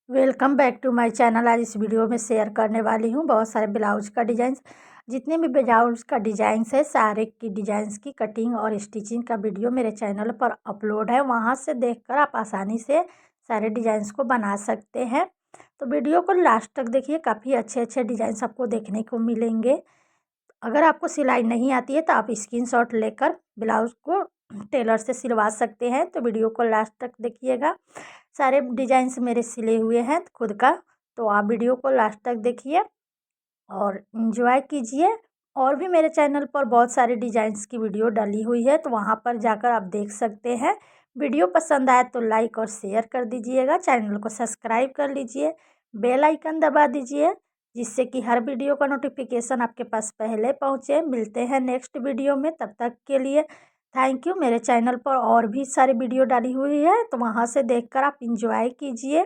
Welcome back to my channel. आज इस video में शेयर करने वाली हूँ बहुत सारे ब्लाउज का डिजाइन। जितने भी ब्लाउज का डिजाइंस है सारे की डिजाइंस की कटिंग और स्टिचिंग का वीडियो मेरे चैनल पर अपलोड है। वहाँ से देखकर आप आसानी से सारे डिजाइंस को बना सकते हैं। तो वीडियो को लास्ट तक देखिए, काफ़ी अच्छे अच्छे डिजाइंस आपको देखने को मिलेंगे। अगर आपको सिलाई नहीं आती है तो आप स्क्रीनशॉट लेकर ब्लाउज को टेलर से सिलवा सकते हैं। तो वीडियो को लास्ट तक देखिएगा। सारे डिजाइंस मेरे सिले हुए हैं खुद का, तो आप वीडियो को लास्ट तक देखिए और एंजॉय कीजिए। और भी मेरे चैनल पर बहुत सारे डिजाइंस की वीडियो डाली हुई है, तो वहाँ पर जाकर आप देख सकते हैं। वीडियो पसंद आए तो लाइक और शेयर कर दीजिएगा। चैनल को सब्सक्राइब कर लीजिए, बेल आइकन दबा दीजिए, जिससे कि हर वीडियो का नोटिफिकेशन आपके पास पहले पहुँचे। मिलते हैं नेक्स्ट वीडियो में, तब तक के लिए थैंक यू। मेरे चैनल पर और भी सारे वीडियो डाली हुई है, तो वहाँ से देखकर आप इंजॉय कीजिए।